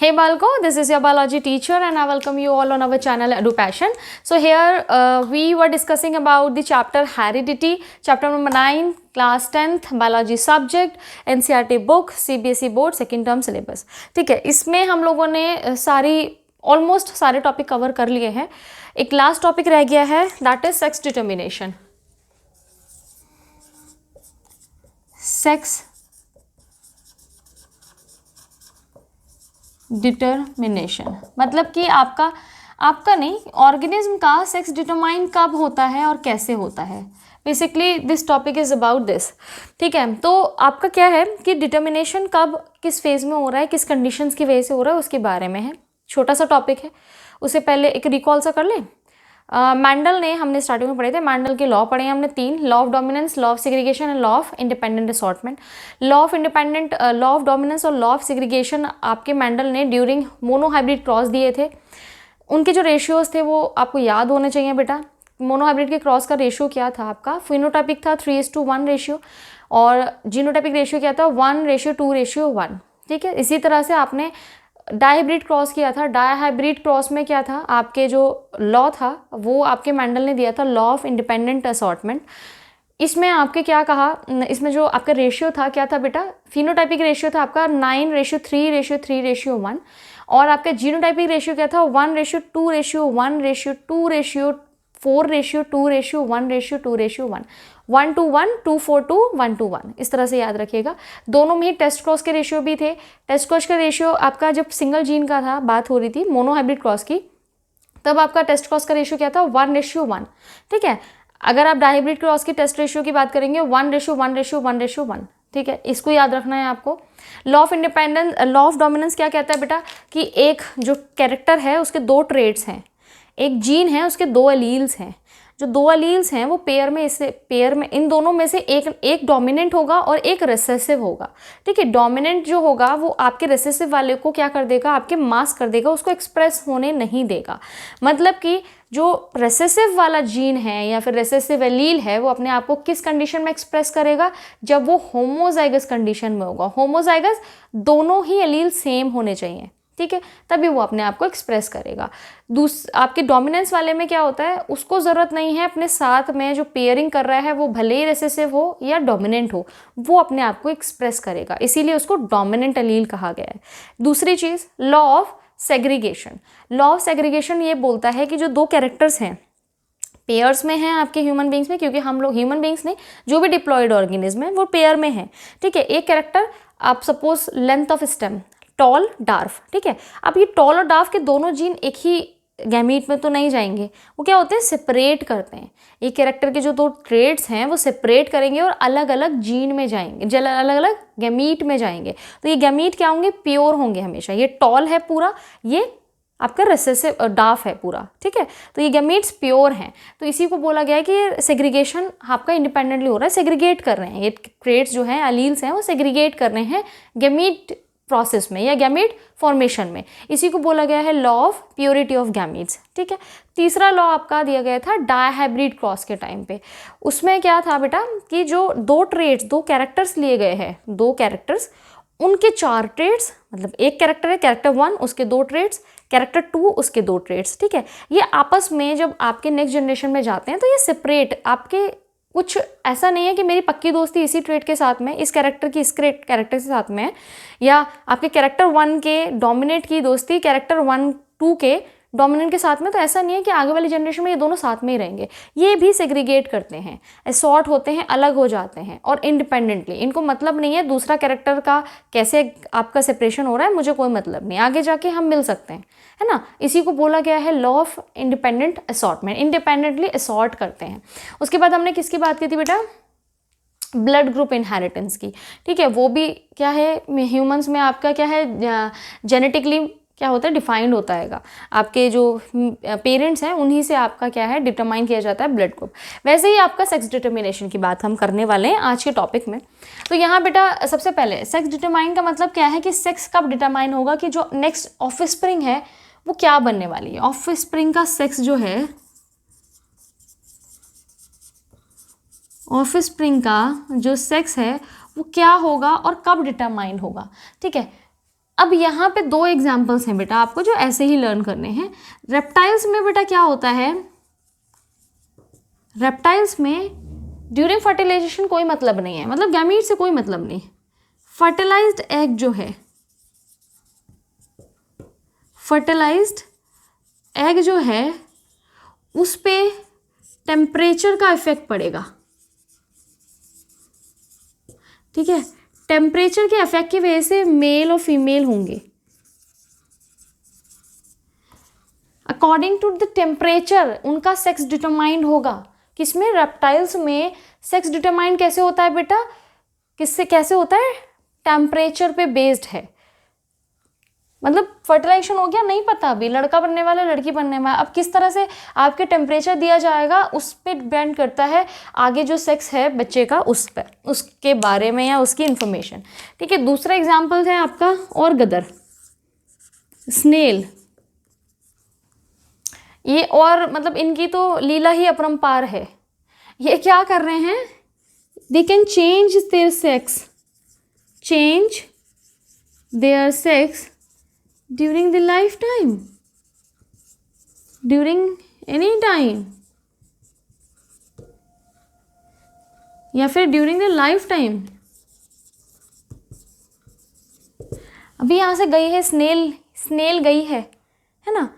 Hey Balko, this is your biology teacher and I welcome you all on our channel EduPassion. So here we were discussing about the chapter Heredity, chapter number 9, class 10th biology subject, NCERT book, CBSE board second term syllabus. ठीक है, इसमें हम लोगों ने almost सारे topic cover कर लिए हैं. एक लास्ट टॉपिक रह गया है, that is sex determination. Sex determination मतलब कि आपका नहीं, ऑर्गेनिज्म का सेक्स डिटरमाइन कब होता है और कैसे होता है. Basically this topic is about this. ठीक है, तो आपका क्या है कि डिटर्मिनेशन कब किस फेज में हो रहा है, किस कंडीशंस की वजह से हो रहा है, उसके बारे में है. छोटा सा टॉपिक है. उससे पहले एक रिकॉल सा कर लें. मैंडल ने, हमने स्टार्टिंग में पढ़े थे, मैंडल के लॉ पढ़े हैं हमने 3. Law of dominance, law of segregation and law of independent assortment. Law of dominance और लॉ ऑफ सेग्रीगेशन आपके मैंडल ने ड्यूरिंग मोनोहाइब्रिड क्रॉस दिए थे. उनके जो रेशियोज थे वो आपको याद होने चाहिए बेटा. मोनोहाइब्रिड के क्रॉस का रेशियो क्या था आपका? फिनोटाइपिक था 3:1 रेशियो और जीनोटाइपिक रेशियो क्या था? 1:2:1. ठीक है, इसी तरह से आपने डायहाइब्रिड क्रॉस किया था. डायहाइब्रिड क्रॉस में क्या था? आपके जो लॉ था वो आपके मैंडल ने दिया था, लॉ ऑफ इंडिपेंडेंट असॉर्टमेंट. इसमें आपके क्या कहा, इसमें जो आपका रेशियो था क्या था बेटा? फिनोटाइपिक रेशियो था आपका 9:3:3:1 और आपका जीनोटाइपिक रेशियो क्या था? 1:2:1:2:4:2:1:1 1:1 2:4:1:1. इस तरह से याद रखिएगा. दोनों में ही टेस्ट क्रॉस के रेशियो भी थे. टेस्ट क्रॉस का रेशियो आपका जब सिंगल जीन का था, बात हो रही थी मोनोहाइब्रिड क्रॉस की, तब आपका टेस्ट क्रॉस का रेशियो क्या था? 1:1. ठीक है, अगर आप डायहाइब्रिड क्रॉस की टेस्ट रेशियो की बात करेंगे 1:1:1:1. ठीक है, इसको याद रखना है आपको. लॉ ऑफ डोमिनेंस क्या कहता है बेटा? कि एक जो कैरेक्टर है उसके 2 ट्रेड्स हैं. एक जीन है, उसके 2 एलील्स हैं. जो 2 एलील्स हैं वो पेयर में इन दोनों में से एक डोमिनेंट होगा और एक रिसेसिव होगा. ठीक है, डोमिनेंट जो होगा वो आपके रिसेसिव वाले को क्या कर देगा? आपके मास्क कर देगा, उसको एक्सप्रेस होने नहीं देगा. मतलब कि जो रिसेसिव वाला जीन है या फिर रिसेसिव एलील है वो अपने आप को किस कंडीशन में एक्सप्रेस करेगा? जब वो होमोजाइगस कंडीशन में होगा. होमोजाइगस, दोनों ही एलील सेम होने चाहिए. ठीक है, तभी वो अपने आप को एक्सप्रेस करेगा. आपके डोमिनेंस वाले में क्या होता है? उसको ज़रूरत नहीं है अपने साथ में जो पेयरिंग कर रहा है वो भले ही रिसेसिव हो या डोमिनेंट हो, वो अपने आप को एक्सप्रेस करेगा. इसीलिए उसको डोमिनेंट एलील कहा गया है. दूसरी चीज़, law of segregation. Law of segregation ये बोलता है कि जो 2 कैरेक्टर्स हैं पेयर्स में हैं आपके ह्यूमन बींग्स में, क्योंकि हम लोग ह्यूमन बींग्स नहीं, जो भी डिप्लॉयड ऑर्गेनिज्म है वो पेयर में है. ठीक है, एक कैरेक्टर, आप suppose length of stem tall dwarf. ठीक है, अब ये टॉल और डार्फ के दोनों जीन एक ही गैमीट में तो नहीं जाएंगे. वो क्या होते हैं? सेपरेट करते हैं. एक कैरेक्टर के जो 2 ट्रेड्स हैं वो सेपरेट करेंगे और अलग अलग जीन में जाएंगे, अलग अलग गैमीट में जाएंगे. तो ये गैमीट क्या होंगे? प्योर होंगे हमेशा. ये टॉल है पूरा, ये आपका रिसेसिव डार्फ है पूरा. ठीक है, तो ये गैमीट्स प्योर हैं. तो इसी को बोला गया है कि सेग्रीगेशन आपका इंडिपेंडेंटली हो रहा है, सेग्रीगेट कर रहे हैं. ये ट्रेड्स जो हैं, एलील्स हैं, वो सेग्रीगेट कर रहे हैं गैमीट प्रोसेस में या गैमीट फॉर्मेशन में. इसी को बोला गया है law of purity of gametes. ठीक है, तीसरा लॉ आपका दिया गया था डायहाइब्रिड क्रॉस के टाइम पे. उसमें क्या था बेटा कि जो 2 ट्रेड्स, 2 कैरेक्टर्स लिए गए हैं, 2 कैरेक्टर्स, उनके 4 ट्रेड्स, मतलब एक कैरेक्टर है, कैरेक्टर 1 उसके 2 ट्रेड्स, कैरेक्टर 2 उसके 2 ट्रेड्स. ठीक है, ये आपस में जब आपके नेक्स्ट जनरेशन में जाते हैं तो ये सेपरेट, आपके कुछ ऐसा नहीं है कि मेरी पक्की दोस्ती इसी ट्रेड के साथ में, इस कैरेक्टर की इस कैरेक्टर के साथ में, या आपके कैरेक्टर 1 के डोमिनेट की दोस्ती कैरेक्टर 1-2 के डोमिनेंट के साथ में. तो ऐसा नहीं है कि आगे वाली जनरेशन में ये दोनों साथ में ही रहेंगे. ये भी सेग्रीगेट करते हैं, असॉर्ट होते हैं, अलग हो जाते हैं और इंडिपेंडेंटली. इनको मतलब नहीं है दूसरा कैरेक्टर का कैसे आपका सेपरेशन हो रहा है, मुझे कोई मतलब नहीं, आगे जाके हम मिल सकते हैं, है ना. इसी को बोला गया है law of independent assortment. Independently assort करते हैं. उसके बाद हमने किसकी बात की थी बेटा? ब्लड ग्रुप इनहेरिटेंस की. ठीक है, वो भी क्या है, ह्यूमंस में आपका क्या है, जेनेटिकली क्या होता है, डिफाइंड होता है. आपके जो पेरेंट्स हैं उन्हीं से आपका क्या है, डिटरमाइन किया जाता है ब्लड ग्रुप. वैसे ही आपका सेक्स डिटर्मिनेशन की बात हम करने वाले हैं आज के टॉपिक में. तो यहाँ बेटा सबसे पहले सेक्स डिटरमाइन का मतलब क्या है कि सेक्स कब डिटरमाइन होगा, कि जो नेक्स्ट ऑफस्प्रिंग है वो क्या बनने वाली है. ऑफस्प्रिंग का सेक्स जो है, ऑफस्प्रिंग का जो सेक्स है वो क्या होगा और कब डिटरमाइन होगा. ठीक है, अब यहाँ पे 2 एग्जाम्पल्स हैं बेटा आपको जो ऐसे ही लर्न करने हैं। रेप्टाइल्स में बेटा क्या होता है, रेप्टाइल्स में ड्यूरिंग फर्टिलाइजेशन कोई मतलब नहीं है, मतलब गैमीट से कोई मतलब नहीं। फर्टिलाइज्ड एग जो है, फर्टिलाइज्ड एग जो है उस पे टेम्परेचर का इफेक्ट पड़ेगा, ठीक है। टेम्परेचर के इफेक्ट की वजह से मेल और फीमेल होंगे। अकॉर्डिंग टू द टेम्परेचर उनका सेक्स डिटरमाइंड होगा। किसमें, रेप्टाइल्स में सेक्स डिटरमाइंड कैसे होता है बेटा, किससे कैसे होता है, टेम्परेचर पे बेस्ड है। मतलब फर्टिलाइजेशन हो गया, नहीं पता अभी लड़का बनने वाला लड़की बनने वाला, अब किस तरह से आपके टेम्परेचर दिया जाएगा उस पर डिपेंड करता है आगे जो सेक्स है बच्चे का उस पर, उसके बारे में या उसकी इंफॉर्मेशन, ठीक है। दूसरा एग्जाम्पल है आपका और गदर, स्नेल। ये और मतलब इनकी तो लीला ही अपरंपार है। ये क्या कर रहे हैं, they can change their sex, change their sex during the life time, during any time, या फिर ड्यूरिंग द लाइफ टाइम। अभी यहाँ से गई है स्नेल, स्नेल गई है ना,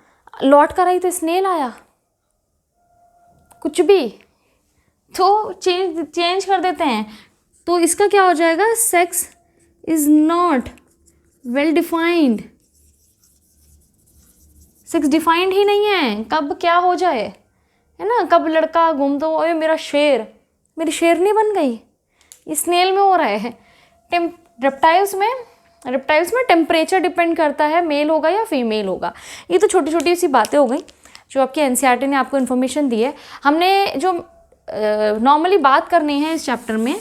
लौट कर आई तो स्नेल आया, कुछ भी तो चेंज कर देते हैं। तो इसका क्या हो जाएगा, sex is not well defined, sex defined ही नहीं है, कब क्या हो जाए, है ना। कब लड़का घूम तो ओए मेरा शेर, मेरी शेरनी बन गई, ये स्नेल में हो रहा है। रेप्टाइल्स में टेम्परेचर डिपेंड करता है, मेल होगा या फीमेल होगा। ये तो छोटी छोटी सी बातें हो गई जो आपके एनसीईआरटी ने आपको इन्फॉर्मेशन दी है। हमने जो नॉर्मली बात करनी है इस चैप्टर में,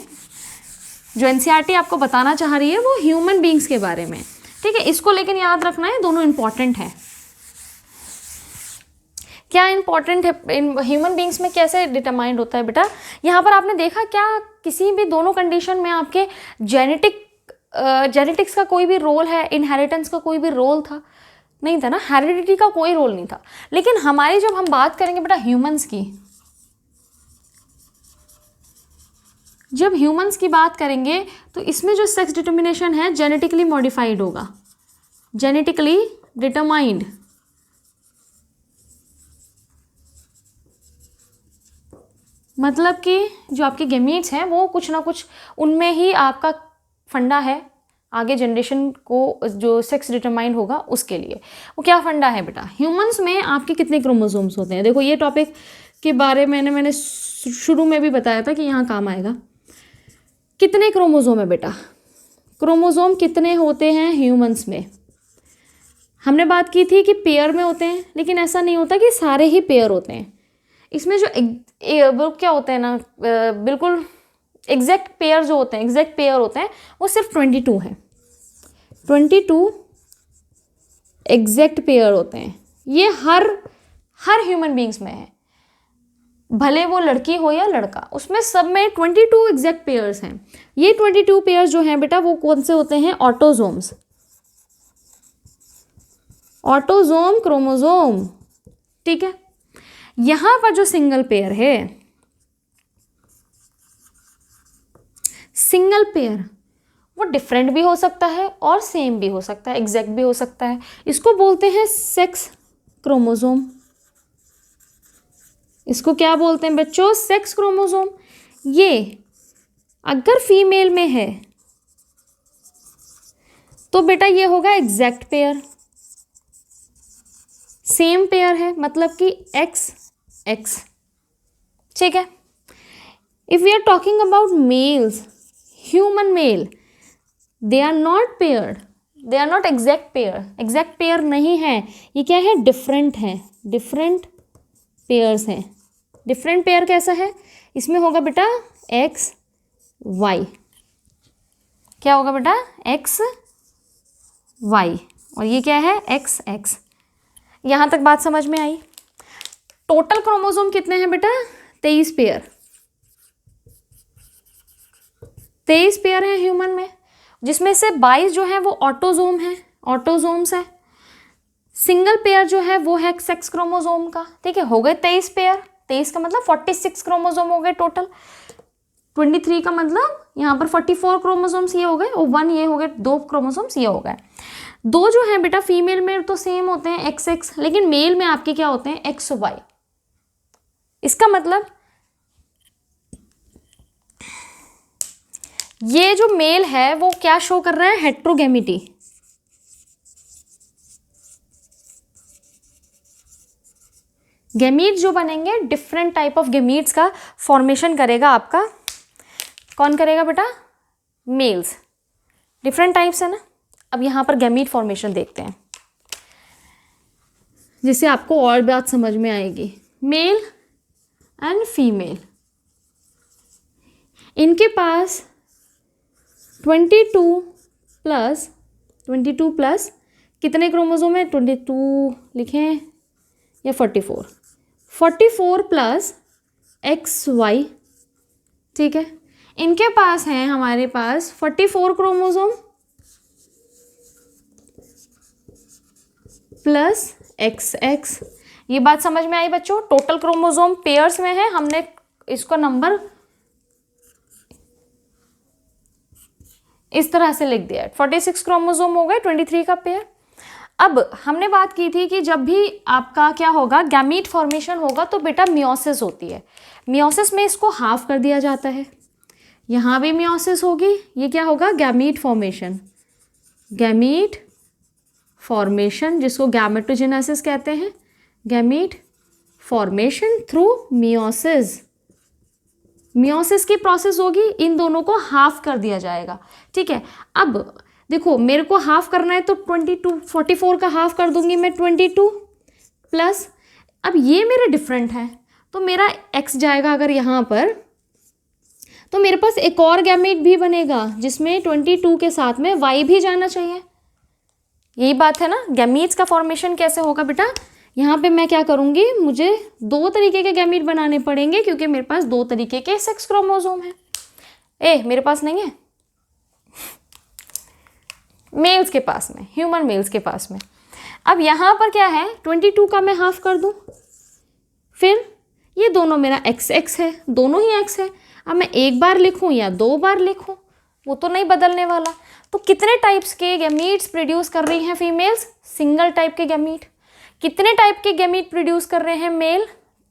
जो एनसीईआरटी आपको बताना चाह रही है वो ह्यूमन बींग्स के बारे में, ठीक है। इसको लेकिन याद रखना है, दोनों इंपॉर्टेंट है। क्या इंपॉर्टेंट है, ह्यूमन बींग्स में कैसे डिटरमाइंड होता है बेटा, यहाँ पर आपने देखा क्या किसी भी दोनों कंडीशन में आपके जेनेटिक्स का कोई भी रोल है, इनहेरिटेंस का कोई भी रोल था, नहीं था ना, हेरिडिटी का कोई रोल नहीं था। लेकिन हमारी जब हम बात करेंगे बेटा ह्यूमंस की, जब ह्यूमंस की बात करेंगे तो इसमें जो सेक्स डिटर्मिनेशन है जेनेटिकली मॉडिफाइड होगा, जेनेटिकली डिटरमाइंड। मतलब कि जो आपके गेमीट्स हैं वो कुछ ना कुछ उनमें ही आपका फंडा है आगे जनरेशन को जो सेक्स डिटरमाइंड होगा उसके लिए। वो क्या फंडा है बेटा, ह्यूमंस में आपके कितने क्रोमोसोम्स होते हैं। देखो ये टॉपिक के बारे में मैंने शुरू में भी बताया था कि यहाँ काम आएगा। कितने क्रोमोसोम है बेटा, क्रोमोसोम कितने होते हैं ह्यूमंस में। हमने बात की थी कि पेयर में होते हैं, लेकिन ऐसा नहीं होता कि सारे ही पेयर होते हैं। इसमें जो क्या होते हैं ना, बिल्कुल एग्जैक्ट पेयर जो होते हैं, एग्जैक्ट पेयर होते हैं वो सिर्फ 22 हैं। 22 एग्जैक्ट पेयर होते हैं। ये हर ह्यूमन बींग्स में है, भले वो लड़की हो या लड़का, उसमें सब में 22 एग्जैक्ट पेयर्स हैं। ये 22 पेयर्स जो हैं बेटा वो कौन से होते हैं, ऑटोजोम्स, ऑटोजोम क्रोमोजोम, ठीक है। यहाँ पर जो सिंगल पेयर है, सिंगल पेयर वो डिफरेंट भी हो सकता है और सेम भी हो सकता है, एग्जैक्ट भी हो सकता है। इसको बोलते हैं सेक्स क्रोमोसोम। इसको क्या बोलते हैं बच्चों, सेक्स क्रोमोसोम। ये अगर फीमेल में है तो बेटा ये होगा एग्जैक्ट पेयर, सेम पेयर है, मतलब कि एक्स एक्स, ठीक है। If we are talking about males, human male, they are not paired, they are not exact pair, exact pair नहीं है। ये क्या है, डिफरेंट है, डिफरेंट पेयर्स हैं। डिफरेंट पेयर कैसा है, इसमें होगा बेटा एक्स वाई, क्या होगा बेटा एक्स वाई, और ये क्या है एक्स एक्स। यहाँ तक बात समझ में आई। टोटल क्रोमोसोम कितने हैं बेटा, 23 पेयर, 23 पेयर है ह्यूमन में, जिसमें से 22 जो है वो ऑटोजोम है ऑटोजोम्स है। सिंगल पेयर जो है वो है सेक्स क्रोमोजोम का, ठीक है, हो गए 23 पेयर। 23 का मतलब 46 क्रोमोजोम हो गए टोटल। 23 का मतलब यहाँ पर 44 क्रोमोसोम्स ये हो गए, और 1 ये हो गए, 2 क्रोमोसोम्स ये हो गए। 2 जो है बेटा फीमेल में तो सेम होते हैं XX, लेकिन मेल में आपके क्या होते हैं XY। इसका मतलब ये जो मेल है वो क्या शो कर रहा है, हेट्रोगेमिटी। गेमीट जो बनेंगे, डिफरेंट टाइप ऑफ गेमीट्स का फॉर्मेशन करेगा आपका, कौन करेगा बेटा, मेल्स। डिफरेंट टाइप्स है ना। अब यहाँ पर गैमीट फॉर्मेशन देखते हैं जिससे आपको और बात समझ में आएगी। मेल एंड फीमेल, इनके पास 22 प्लस कितने क्रोमोसोम है, 22 लिखें या 44 प्लस XY, ठीक है। इनके पास है हमारे पास 44 क्रोमोसोम प्लस XX। ये बात समझ में आई बच्चों। टोटल क्रोमोसोम पेयर्स में है, हमने इसको नंबर इस तरह से लिख दिया। 46 क्रोमोसोम हो गए, 23 का पेयर। अब हमने बात की थी कि जब भी आपका क्या होगा, गैमीट फॉर्मेशन होगा तो बेटा मियोसिस होती है। मियोसिस में इसको हाफ कर दिया जाता है, यहाँ भी मियोसिस होगी, ये क्या होगा, गैमीट फॉर्मेशन। गैमीट फॉर्मेशन जिसको गैमेटोजेनेसिस कहते हैं, gamete formation through meiosis. Meiosis की प्रोसेस होगी, इन दोनों को हाफ कर दिया जाएगा, ठीक है। अब देखो मेरे को हाफ करना है तो 44 का हाफ कर दूंगी मैं 22 प्लस, अब ये मेरे डिफरेंट है तो मेरा x जाएगा अगर यहाँ पर, तो मेरे पास एक और गैमीट भी बनेगा जिसमें 22 के साथ में y भी जाना चाहिए। यही बात है ना। गैमीट्स का फॉर्मेशन कैसे होगा बेटा, यहाँ पे मैं क्या करूँगी, मुझे 2 तरीके के गैमीट बनाने पड़ेंगे क्योंकि मेरे पास 2 तरीके के सेक्स क्रोमोसोम है। मेरे पास नहीं है, मेल्स के पास में, ह्यूमन मेल्स के पास में। अब यहाँ पर क्या है, 22 का मैं हाफ कर दूँ, फिर ये दोनों मेरा XX है, दोनों ही X है। अब मैं एक बार लिखूँ या 2 बार लिखूँ वो तो नहीं बदलने वाला। तो कितने टाइप्स के गैमीट्स प्रोड्यूस कर रही हैं फीमेल्स, सिंगल टाइप के गैमीट। कितने टाइप के गैमीट प्रोड्यूस कर रहे हैं मेल,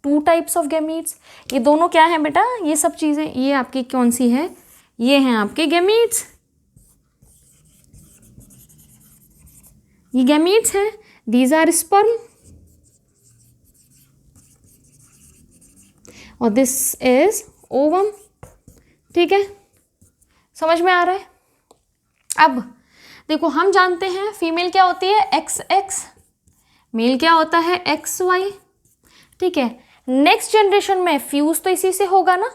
2 टाइप्स ऑफ गैमीट्स। ये दोनों क्या है बेटा, ये सब चीज़ें ये आपकी कौन सी है, ये हैं आपके गैमीट्स। ये गैमीट्स हैं, दीज आर स्पर्म और दिस इज ओवम, ठीक है, समझ में आ रहा है। अब देखो हम जानते हैं फीमेल क्या होती है XX, मेल क्या होता है XY, ठीक है। नेक्स्ट जनरेशन में फ्यूज तो इसी से होगा ना,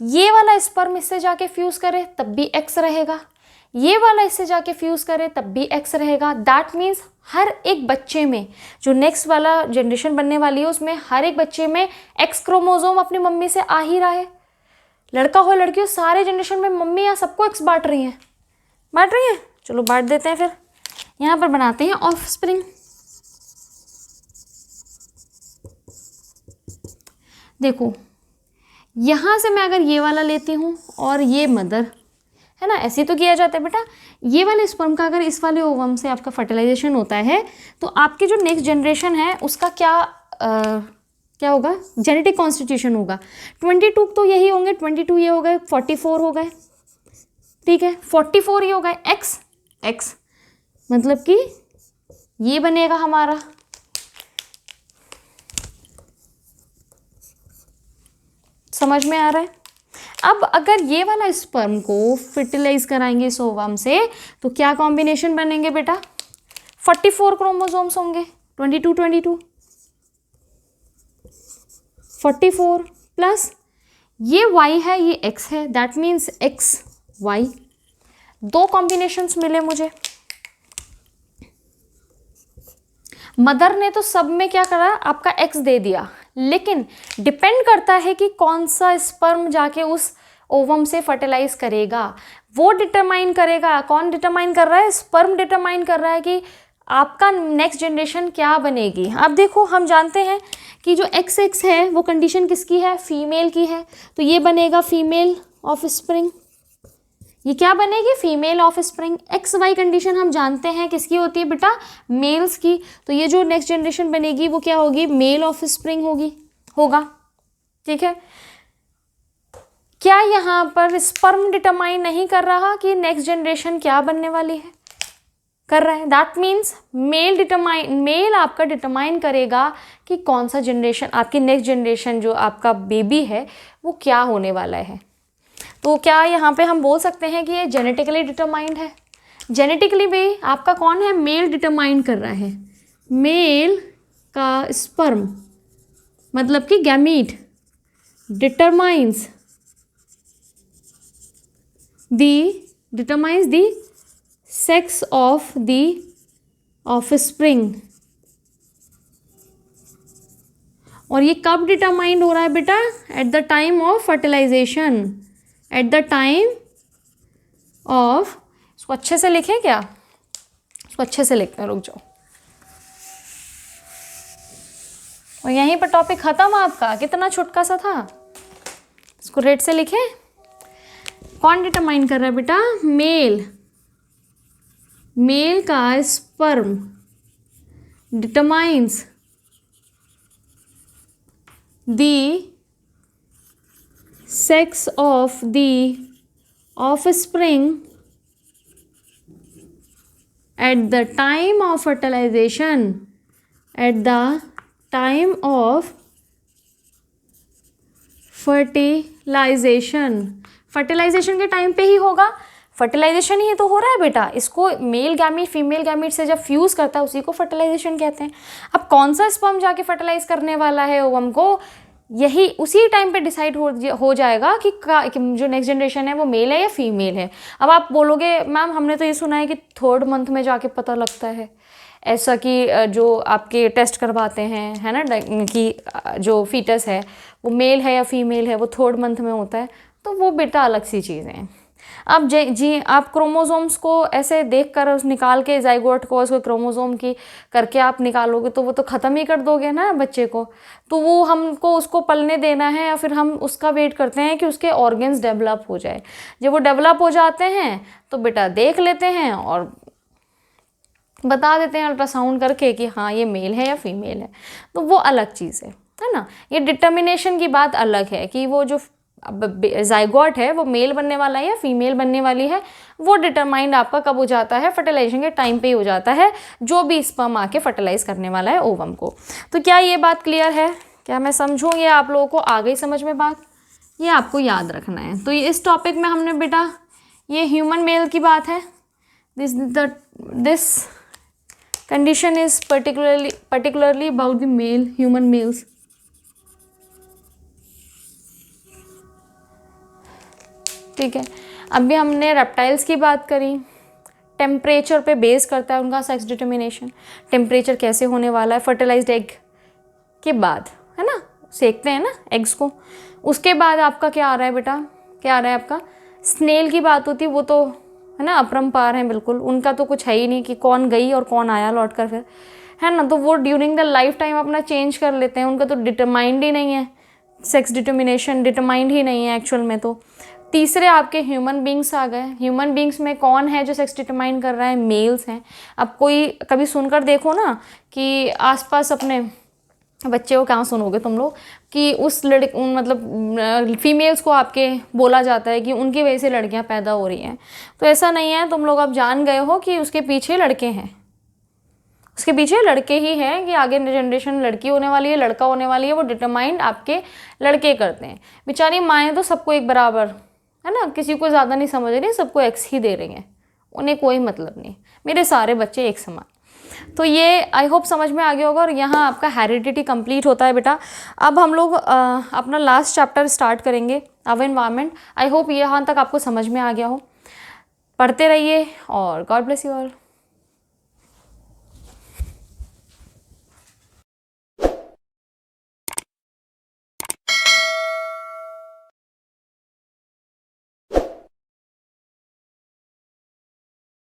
ये वाला स्पर्म इससे जाके फ्यूज करे तब भी X रहेगा, ये वाला इससे जाके फ्यूज करे तब भी X रहेगा। दैट मीन्स हर एक बच्चे में, जो नेक्स्ट वाला जनरेशन बनने वाली है उसमें हर एक बच्चे में X क्रोमोसोम अपनी मम्मी से आ ही रहा है। लड़का हो लड़की हो, सारे जनरेशन में मम्मी या सबको X बांट रही हैं, चलो बांट देते हैं। फिर यहाँ पर बनाते हैं ऑफस्प्रिंग। देखो यहाँ से मैं अगर ये वाला लेती हूँ और ये मदर है ना, ऐसे तो किया जाता है बेटा। ये वाले स्पर्म का अगर इस वाले ओवम से आपका फर्टिलाइजेशन होता है तो आपके जो नेक्स्ट जनरेशन है उसका क्या होगा, जेनेटिक कॉन्स्टिट्यूशन होगा। 22 तो यही होंगे, 22 ये हो गए, 44 हो गए, ठीक है, 44 ये हो गए X, मतलब कि ये बनेगा हमारा। समझ में आ रहा है। अब अगर ये वाला स्पर्म को फर्टिलाइज कराएंगे इस ओवम से तो क्या कॉम्बिनेशन बनेंगे बेटा, 44 क्रोमोसोम्स होंगे, 22 44 प्लस ये Y है ये X है, दैट मीन्स XY। 2 कॉम्बिनेशंस मिले मुझे। मदर ने तो सब में क्या करा, आपका X दे दिया, लेकिन डिपेंड करता है कि कौन सा स्पर्म जाके उस ओवम से फर्टिलाइज करेगा। वो डिटरमाइन करेगा, कौन डिटरमाइन कर रहा है? स्पर्म डिटरमाइन कर रहा है कि आपका नेक्स्ट जनरेशन क्या बनेगी। अब देखो हम जानते हैं कि जो XX है वो कंडीशन किसकी है? फीमेल की है, तो ये बनेगा फीमेल ऑफ स्प्रिंग। ये क्या बनेगी? Female of spring. XY condition हम जानते हैं किसकी होती है बेटा? मेल्स की। तो ये जो नेक्स्ट जनरेशन बनेगी वो क्या होगी? मेल ऑफ स्प्रिंग होगा। ठीक है, क्या यहाँ पर स्पर्म डिटरमाइन नहीं कर रहा कि नेक्स्ट जनरेशन क्या बनने वाली है? कर रहा है। दैट मीन्स मेल आपका डिटरमाइन करेगा कि कौन सा जनरेशन, आपकी नेक्स्ट जनरेशन जो आपका बेबी है वो क्या होने वाला है। तो क्या यहाँ पे हम बोल सकते हैं कि ये जेनेटिकली डिटरमाइंड है? जेनेटिकली भी आपका कौन है? मेल डिटरमाइन कर रहा है। मेल का स्पर्म मतलब कि gamete determines the sex of the offspring. और ये कब डिटरमाइंड हो रहा है बेटा? At the time of fertilization. At the time of, इसको अच्छे से लिखें क्या? इसको अच्छे से लिखते हैं, रुक जाओ। और यहीं पर टॉपिक खत्म आपका। कितना छुटका सा था। इसको रेड से लिखें। कौन डिटरमाइन कर रहा है बेटा? मेल का sperm determines the sex of the offspring at the time of fertilization, at the time of fertilization। Fertilization के टाइम पे ही होगा। फर्टिलाइजेशन ही तो हो रहा है बेटा। इसको मेल गैमीट फीमेल गैमीट से जब फ्यूज करता है उसी को फर्टिलाइजेशन कहते हैं। अब कौन सा स्पर्म जाके फर्टिलाइज करने वाला है ओवम को, यही उसी टाइम पे डिसाइड हो जाएगा कि जो नेक्स्ट जनरेशन है वो मेल है या फीमेल है। अब आप बोलोगे मैम हमने तो ये सुना है कि 3rd मंथ में जाके पता लगता है, ऐसा कि जो आपके टेस्ट करवाते हैं है ना, कि जो फीटस है वो मेल है या फीमेल है वो 3rd मंथ में होता है। तो वो बेटा अलग सी चीज़ें हैं। अब जी आप क्रोमोसोम्स को ऐसे देख कर उस निकाल के जाइगोट को उसको क्रोमोसोम की करके आप निकालोगे तो वो तो ख़त्म ही कर दोगे ना बच्चे को। तो वो हमको उसको पलने देना है या फिर हम उसका वेट करते हैं कि उसके ऑर्गन्स डेवलप हो जाए। जब वो डेवलप हो जाते हैं तो बेटा देख लेते हैं और बता देते हैं अल्ट्रासाउंड करके कि हाँ ये मेल है या फीमेल है। तो वो अलग चीज़ है ना। ये डिटर्मिनेशन की बात अलग है कि वो जो जाइगोट है वो मेल बनने वाला है या फीमेल बनने वाली है, वो डिटरमाइंड आपका कब हो जाता है? फर्टिलाइजेशन के टाइम पे ही हो जाता है, जो भी स्पर्म आके फर्टिलाइज करने वाला है ओवम को। तो क्या ये बात क्लियर है? क्या मैं समझूँ? ये आप लोगों को आ गई समझ में बात? ये आपको याद रखना है। तो ये इस टॉपिक में हमने बेटा ये ह्यूमन मेल की बात है। This condition is particularly about the male, human males। ठीक है, अभी हमने रेप्टाइल्स की बात करी। टेम्परेचर पे बेस करता है उनका सेक्स डिटर्मिनेशन। टेम्परेचर कैसे होने वाला है? फर्टिलाइज्ड एग के बाद, है ना, सेकते हैं ना एग्स को। उसके बाद आपका क्या आ रहा है बेटा? क्या आ रहा है आपका? स्नेल की बात होती है, वो तो है ना अपरंपार हैं बिल्कुल, उनका तो कुछ है ही नहीं कि कौन गई और कौन आया लौट कर फिर, है ना। तो वो ड्यूरिंग द लाइफ टाइम अपना चेंज कर लेते हैं, उनका तो डिटरमाइंड ही नहीं है, सेक्स डिटर्मिनेशन डिटरमाइंड ही नहीं है एक्चुअल में। तो तीसरे आपके ह्यूमन बींग्स आ गए। ह्यूमन बींग्स में कौन है जो सेक्स डिटरमाइन कर रहा है? मेल्स हैं। अब कोई कभी सुनकर देखो ना कि आसपास अपने बच्चे को कहाँ सुनोगे तुम लोग कि उस मतलब फीमेल्स को आपके बोला जाता है कि उनकी वजह से लड़कियाँ पैदा हो रही हैं। तो ऐसा नहीं है, तुम लोग अब जान गए हो कि उसके पीछे लड़के हैं, उसके पीछे लड़के ही हैं कि आगे जनरेशन लड़की होने वाली है लड़का होने वाली है, वो डिटरमाइंड आपके लड़के करते हैं। बेचारी माएँ तो सबको एक बराबर, है ना, किसी को ज़्यादा नहीं समझ रही, सबको एक्स ही दे रही हैं, उन्हें कोई मतलब नहीं, मेरे सारे बच्चे एक समान। तो ये आई होप समझ में आ गया होगा। और यहाँ आपका हेरिडिटी कंप्लीट होता है बेटा। अब हम लोग अपना लास्ट चैप्टर स्टार्ट करेंगे, अवर एनवायरनमेंट। आई होप यहाँ तक आपको समझ में आ गया हो। पढ़ते रहिए और गॉड ब्लेस यू ऑल।